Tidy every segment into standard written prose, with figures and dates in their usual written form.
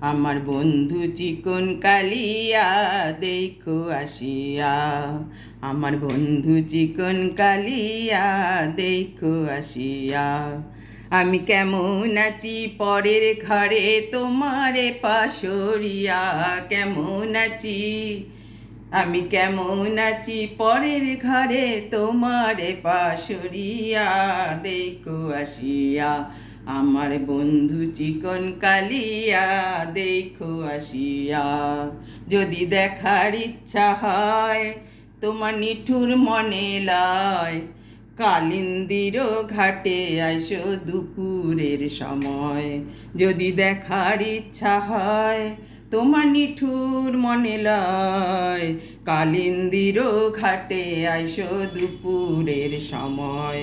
আমার বন্ধু চিকন কালিয়া দেখো আসিয়া। আমার বন্ধু চিকন কালিয়া দেখো আসিয়া। আমি কেমন আছি পরের ঘরে তোমারে পাশরিয়া। কেমন আছি আমি কেমন আছি পরের ঘরে তোমারে পাশরিয়া দেখো আসিয়া। আমার বন্ধু চিকন কালিয়া দেখো আসিয়া। যদি দেখার ইচ্ছা হয় তোমার নিঠুর মনে লয়, কালিন্দির ঘাটে আইসো দুপুরের সময়। যদি দেখার ইচ্ছা হয় তোমার নিঠুর মনে লয়, কালিন্দির ঘাটে আইসো দুপুরের সময়।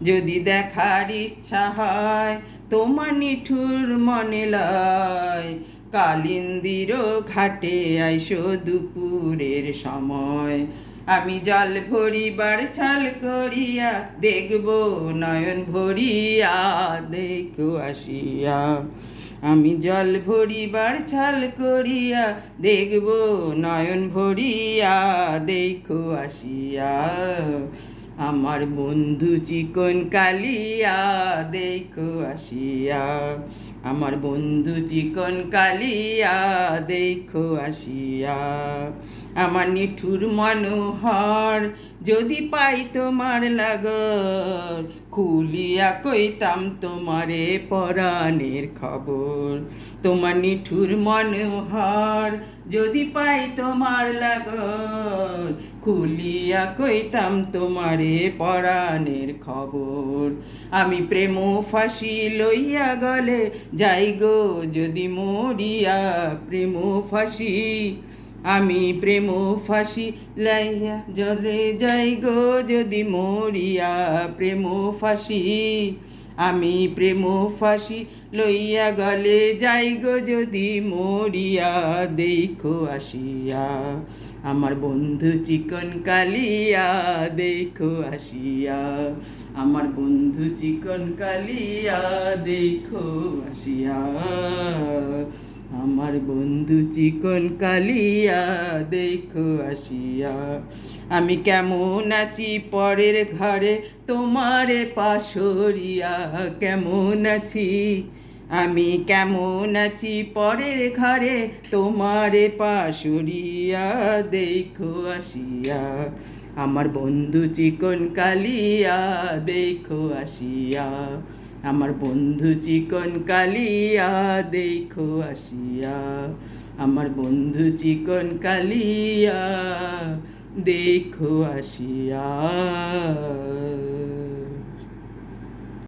যদি দেখার ইচ্ছা হয় তোমার নিঠুর মনে লয়, কালিন্দির ঘাটে আইসো দুপুরের সময়। আমি জল ভরিবার ছাল করিয়া দেখব নয়ন ভরিয়া দেখো আসিয়া। আমি জল ভরিবার ছাল করিয়া দেখব নয়ন ভরিয়া দেখো আসিয়া। আমার বন্ধু চিকন কালিয়া দেখো আসিয়া। আমার বন্ধু চিকন কালিয়া দেখো আসিয়া। আমার নিঠুর মনোহর যদি পাই তোমার লাগর, খুলিয়া কইতাম তোমারে পরাণের খবর। তোমার নিঠুর মনোহর যদি পাই তোমার লাগর, খুলিয়া কইতাম তোমারে পরাণের খবর। আমি প্রেম ফাঁসি লইয়া গলে যাই গো যদি মরিয়া। প্রেম ফাঁসি আমি প্রেম ফাঁসি লাইয়া জলে যাই গো যদি মরিয়া। প্রেম ফাঁসি আমি প্রেম ফাঁসি লইয়া গলে যাই গো যদি মরিয়া দেখো আসিয়া। আমার বন্ধু চিকন কালিয়া দেখো আসিয়া। আমার বন্ধু চিকন কালিয়া দেখো আসিয়া। আমার বন্ধু চিকন কালিয়া দেখো আসিয়া। আমি কেমন আছি পরের ঘরে তোমারে পাশরিয়া। কেমন আছি আমি কেমন আছি পরের ঘরে তোমারে পাশরিয়া দেখো আসিয়া। আমার বন্ধু চিকন কালিয়া দেখো আসিয়া। আমার বন্ধু চিকন কালিয়া দেখো আসিয়া। আমার বন্ধু চিকন কালিয়া দেখো আসিয়া।